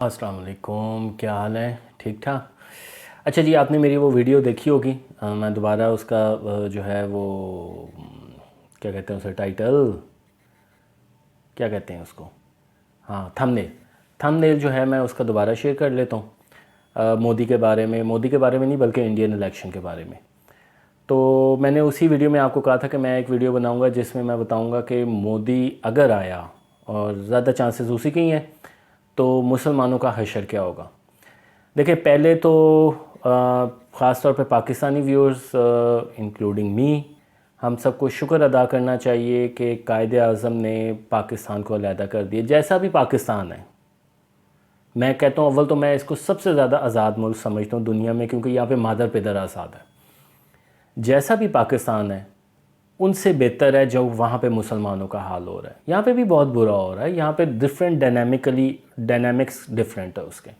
السلام علیکم، کیا حال ہے؟ ٹھیک ٹھاک؟ اچھا جی، آپ نے میری وہ ویڈیو دیکھی ہوگی۔ میں دوبارہ اس کا جو ہے وہ کیا کہتے ہیں اسے، ٹائٹل کیا کہتے ہیں اس کو، ہاں تھم نیل جو ہے میں اس کا دوبارہ شیئر کر لیتا ہوں۔ مودی کے بارے میں نہیں بلکہ انڈین الیکشن کے بارے میں۔ تو میں نے اسی ویڈیو میں آپ کو کہا تھا کہ میں ایک ویڈیو بناؤں گا جس میں میں بتاؤں گا کہ مودی اگر آیا، اور زیادہ چانسز اسی کے ہی ہیں، تو مسلمانوں کا حشر کیا ہوگا۔ دیکھیں، پہلے تو خاص طور پہ پاکستانی ویورز انکلوڈنگ می، ہم سب کو شکر ادا کرنا چاہیے کہ قائد اعظم نے پاکستان کو علیحدہ کر دیا۔ جیسا بھی پاکستان ہے، میں کہتا ہوں اول تو میں اس کو سب سے زیادہ آزاد ملک سمجھتا ہوں دنیا میں، کیونکہ یہاں پہ مادر پدر آزاد ہے۔ جیسا بھی پاکستان ہے ان سے بہتر ہے جو وہاں پہ مسلمانوں کا حال ہو رہا ہے۔ یہاں پہ بھی بہت برا ہو رہا ہے، یہاں پہ ڈائنامکس ڈیفرنٹ ہے اس کے۔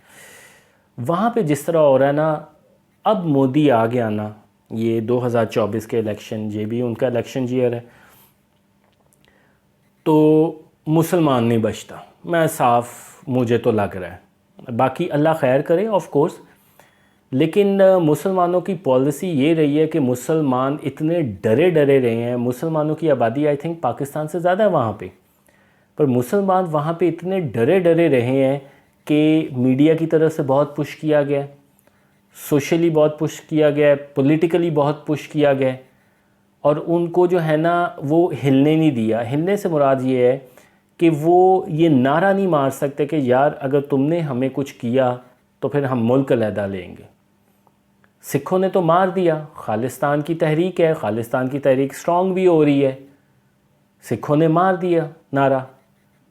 وہاں پہ جس طرح ہو رہا ہے نا، اب مودی آ گیا نا، یہ 2024 کے الیکشن، یہ بھی ان کا الیکشن ایئر ہے، تو مسلمان نہیں بچتا، میں صاف مجھے تو لگ رہا ہے۔ باقی اللہ خیر کرے آف کورس، لیکن مسلمانوں کی پالیسی یہ رہی ہے کہ مسلمان اتنے ڈرے رہے ہیں۔ مسلمانوں کی آبادی آئی تھنک پاکستان سے زیادہ ہے وہاں پہ، پر مسلمان وہاں پہ اتنے ڈرے رہے ہیں کہ میڈیا کی طرف سے بہت پش کیا گیا، سوشلی بہت پش کیا گیا، پولیٹیکلی بہت پش کیا گیا، اور ان کو جو ہے نا وہ ہلنے نہیں دیا۔ ہلنے سے مراد یہ ہے کہ وہ یہ نعرہ نہیں مار سکتے کہ یار اگر تم نے ہمیں کچھ کیا تو پھر ہم ملک علیحدہ لیں گے۔ سکھوں نے تو مار دیا، خالصتان کی تحریک ہے، خالصتان کی تحریک سٹرونگ بھی ہو رہی ہے، سکھوں نے مار دیا نعرہ،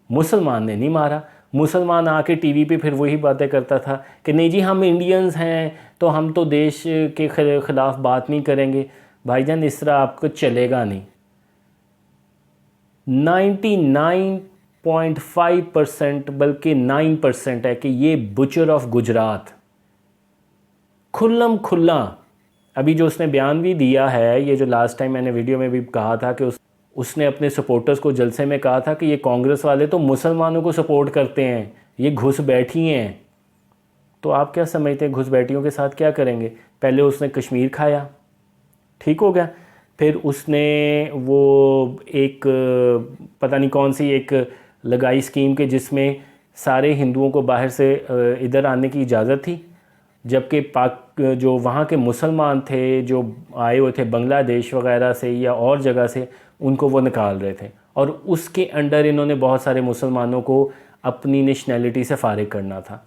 مسلمان نے نہیں مارا۔ مسلمان آ کے ٹی وی پہ پھر وہی باتیں کرتا تھا کہ نہیں جی ہم انڈینز ہیں تو ہم تو دیش کے خلاف بات نہیں کریں گے۔ بھائی جان اس طرح آپ کو چلے گا نہیں۔ 99.5% بلکہ 9% ہے کہ یہ بچر آف گجرات کھلا ابھی جو اس نے بیان بھی دیا ہے، یہ جو لاسٹ ٹائم میں نے ویڈیو میں بھی کہا تھا کہ اس نے اپنے سپورٹرز کو جلسے میں کہا تھا کہ یہ کانگریس والے تو مسلمانوں کو سپورٹ کرتے ہیں، یہ گھس بیٹھی ہیں۔ تو آپ کیا سمجھتے ہیں گھس بیٹھیوں کے ساتھ کیا کریں گے؟ پہلے اس نے کشمیر کھایا، ٹھیک ہو گیا، پھر اس نے وہ ایک پتہ نہیں کون سی ایک لگائی اسکیم کے جس میں سارے ہندوؤں کو باہر سے ادھر آنے کی اجازت تھی، جبکہ جو وہاں کے مسلمان تھے جو آئے ہوئے تھے بنگلہ دیش وغیرہ سے یا اور جگہ سے، ان کو وہ نکال رہے تھے، اور اس کے انڈر انہوں نے بہت سارے مسلمانوں کو اپنی نیشنلٹی سے فارغ کرنا تھا۔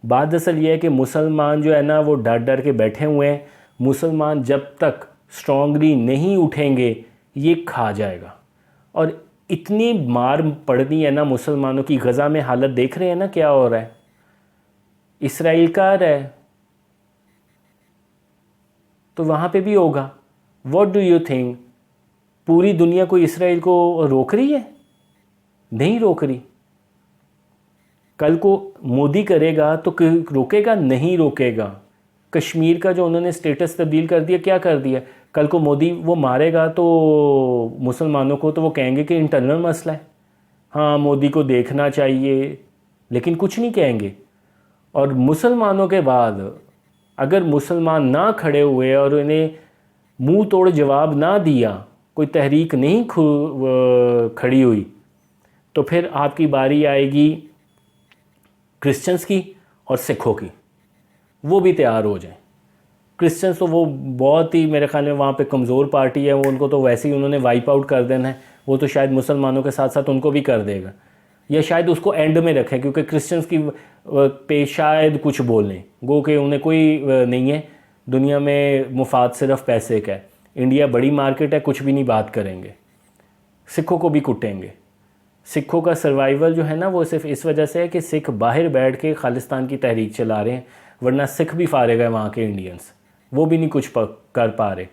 بات اصل یہ ہے کہ مسلمان جو ہے نا وہ ڈر کے بیٹھے ہوئے ہیں۔ مسلمان جب تک سٹرونگلی نہیں اٹھیں گے یہ کھا جائے گا، اور اتنی مار پڑنی ہے نا مسلمانوں کی۔ غزہ میں حالت دیکھ رہے ہیں نا کیا ہو رہا ہے، اسرائیل کا ہے تو وہاں پہ بھی ہوگا۔ واٹ ڈو یو تھنک پوری دنیا کو اسرائیل کو روک رہی ہے؟ نہیں روک رہی۔ کل کو مودی کرے گا تو روکے گا؟ نہیں روکے گا۔ کشمیر کا جو انہوں نے سٹیٹس تبدیل کر دیا، کیا کر دیا؟ کل کو مودی وہ مارے گا تو مسلمانوں کو تو وہ کہیں گے کہ انٹرنل مسئلہ ہے، ہاں مودی کو دیکھنا چاہیے، لیکن کچھ نہیں کہیں گے۔ اور مسلمانوں کے بعد اگر مسلمان نہ کھڑے ہوئے اور انہیں منہ توڑ جواب نہ دیا، کوئی تحریک نہیں کھڑی ہوئی، تو پھر آپ کی باری آئے گی کرسچنز کی اور سکھوں کی۔ وہ بھی تیار ہو جائیں۔ کرسچنز تو وہ بہت ہی میرے خیال میں وہاں پہ کمزور پارٹی ہے، وہ ان کو تو ویسے ہی انہوں نے وائپ آؤٹ کر دینا ہے، وہ تو شاید مسلمانوں کے ساتھ ساتھ ان کو بھی کر دے گا، یا شاید اس کو اینڈ میں رکھیں، کیونکہ کرسچنز کی پہ شاید کچھ بولیں، گو کہ انہیں کوئی نہیں ہے دنیا میں، مفاد صرف پیسے کا ہے۔ انڈیا بڑی مارکیٹ ہے، کچھ بھی نہیں بات کریں گے، سکھوں کو بھی کٹیں گے۔ سکھوں کا سروائیول جو ہے نا وہ صرف اس وجہ سے ہے کہ سکھ باہر بیٹھ کے خالصتان کی تحریک چلا رہے ہیں، ورنہ سکھ بھی فارغ ہے وہاں کے انڈینز، وہ بھی نہیں کچھ کر پا رہے۔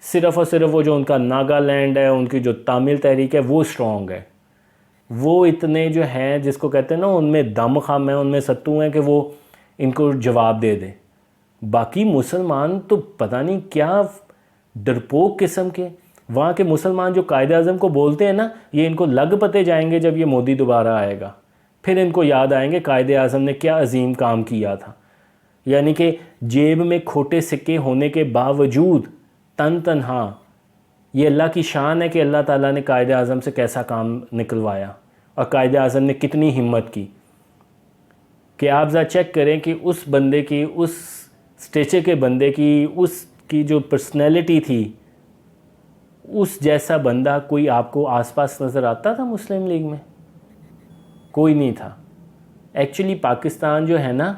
صرف اور صرف وہ جو ان کا ناگالینڈ ہے، ان کی جو تامل تحریک ہے وہ سٹرونگ ہے۔ وہ اتنے جو ہیں جس کو کہتے ہیں نا ان میں دم خم ہیں، ان میں ستو ہیں کہ وہ ان کو جواب دے دیں۔ باقی مسلمان تو پتہ نہیں کیا ڈرپوک قسم کے، وہاں کے مسلمان جو قائد اعظم کو بولتے ہیں نا، یہ ان کو لگ پتے جائیں گے جب یہ مودی دوبارہ آئے گا، پھر ان کو یاد آئیں گے قائد اعظم نے کیا عظیم کام کیا تھا. یعنی کہ جیب میں کھوٹے سکے ہونے کے باوجود تنہا یہ اللہ کی شان ہے کہ اللہ تعالیٰ نے قائد اعظم سے کیسا کام نکلوایا اور قائد اعظم نے کتنی ہمت کی. کہ آپ ذرا چیک کریں کہ اس بندے کی، اس اسٹیچر کے بندے کی، اس کی جو پرسنالٹی تھی، اس جیسا بندہ کوئی آپ کو آس پاس نظر آتا تھا مسلم لیگ میں؟ کوئی نہیں تھا. ایکچولی پاکستان جو ہے نا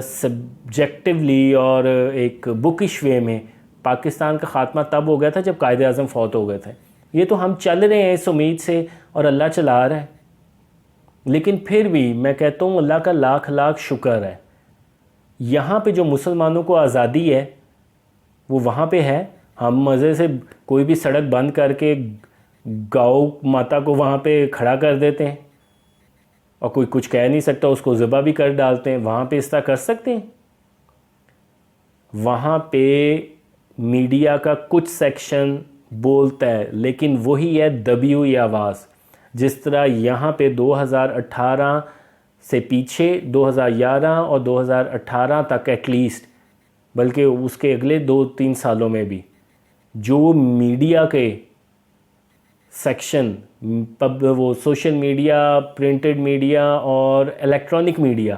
سبجیکٹیولی اور ایک بکش وے میں پاکستان کا خاتمہ تب ہو گیا تھا جب قائد اعظم فوت ہو گئے تھے. یہ تو ہم چل رہے ہیں اس امید سے اور اللہ چلا رہا ہے، لیکن پھر بھی میں کہتا ہوں اللہ کا لاکھ لاکھ شکر ہے. یہاں پہ جو مسلمانوں کو آزادی ہے وہ وہاں پہ ہے. ہم مزے سے کوئی بھی سڑک بند کر کے گاؤ ماتا کو وہاں پہ کھڑا کر دیتے ہیں اور کوئی کچھ کہہ نہیں سکتا، اس کو ذبح بھی کر ڈالتے ہیں. وہاں پہ اس طرح کر سکتے ہیں؟ وہاں پہ میڈیا کا کچھ سیکشن بولتا ہے لیکن وہی ہے دبی ہوئی آواز. جس طرح یہاں پہ 2018 سے پیچھے 2011 اور 2018 تک ایٹ لیسٹ، بلکہ اس کے اگلے 2-3 سالوں میں بھی جو میڈیا کے سیکشن، وہ سوشل میڈیا، پرنٹڈ میڈیا اور الیکٹرانک میڈیا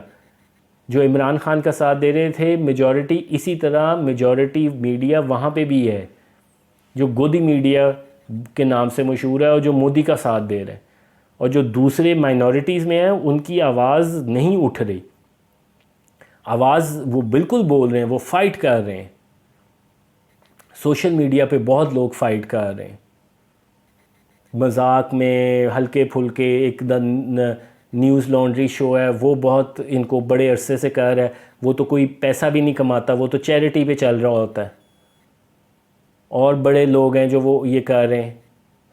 جو عمران خان کا ساتھ دے رہے تھے میجورٹی، اسی طرح میجورٹی میڈیا وہاں پہ بھی ہے جو گودی میڈیا کے نام سے مشہور ہے اور جو مودی کا ساتھ دے رہے ہیں. اور جو دوسرے مائنورٹیز میں ہیں ان کی آواز نہیں اٹھ رہی. آواز وہ بالکل بول رہے ہیں، وہ فائٹ کر رہے ہیں. سوشل میڈیا پہ بہت لوگ فائٹ کر رہے ہیں، مذاق میں ہلکے پھلکے. ایک نیوز لانڈری شو ہے وہ بہت ان کو بڑے عرصے سے کر رہا ہے، وہ تو کوئی پیسہ بھی نہیں کماتا، وہ تو چیریٹی پہ چل رہا ہوتا ہے. اور بڑے لوگ ہیں جو وہ یہ کر رہے ہیں،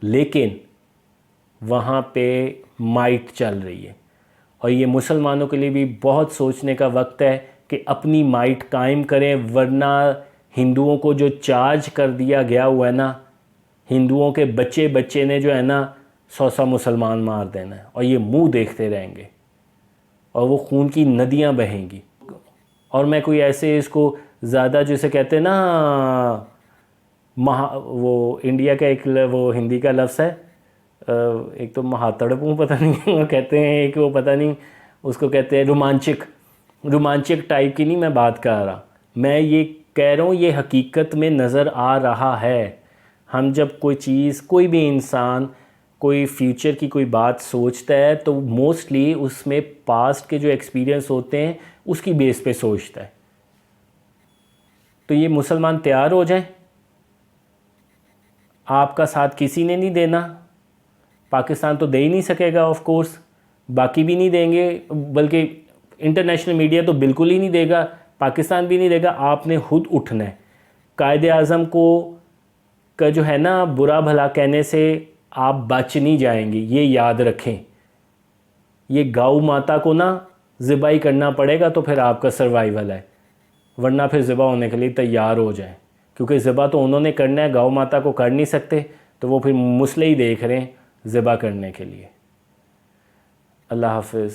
لیکن وہاں پہ مائٹ چل رہی ہے. اور یہ مسلمانوں کے لیے بھی بہت سوچنے کا وقت ہے کہ اپنی مائٹ قائم کریں، ورنہ ہندوؤں کو جو چارج کر دیا گیا ہوا ہے نا، ہندوؤں کے بچے نے جو ہے نا 100 مسلمان مار دینا ہے اور یہ منہ دیکھتے رہیں گے اور وہ خون کی ندیاں بہیں گی. اور میں کوئی ایسے اس کو زیادہ جسے کہتے ہیں نا وہ انڈیا کا ایک وہ ہندی کا لفظ ہے، ایک تو مہاتڑپوں پتہ نہیں وہ کہتے ہیں، ایک وہ پتہ نہیں اس کو کہتے ہیں رومانچک ٹائپ کی نہیں میں بات کر رہا. میں یہ کہہ رہا ہوں یہ حقیقت میں نظر آ رہا ہے. ہم جب کوئی چیز، کوئی بھی انسان کوئی فیوچر کی کوئی بات سوچتا ہے تو موسٹلی اس میں پاسٹ کے جو ایکسپیرینس ہوتے ہیں اس کی بیس پہ سوچتا ہے. تو یہ مسلمان تیار ہو جائیں، آپ کا ساتھ کسی نے نہیں دینا. پاکستان تو دے ہی نہیں سکے گا آف کورس، باقی بھی نہیں دیں گے، بلکہ انٹرنیشنل میڈیا تو بالکل ہی نہیں دے گا، پاکستان بھی نہیں دے گا. آپ نے خود اٹھنا ہے. قائد اعظم کو کا جو ہے نا برا بھلا کہنے سے آپ بچ نہیں جائیں گے، یہ یاد رکھیں. یہ گاؤ ماتا کو نا ذبح ہی کرنا پڑے گا تو پھر آپ کا سروائیول ہے، ورنہ پھر ذبح ہونے کے لیے تیار ہو جائیں، کیونکہ ذبح تو انہوں نے کرنا ہے، گاؤ ماتا کو کر نہیں سکتے، تو وہ پھر مسئلے ہی دیکھ رہے ہیں ذبح کرنے کے لیے. اللہ حافظ.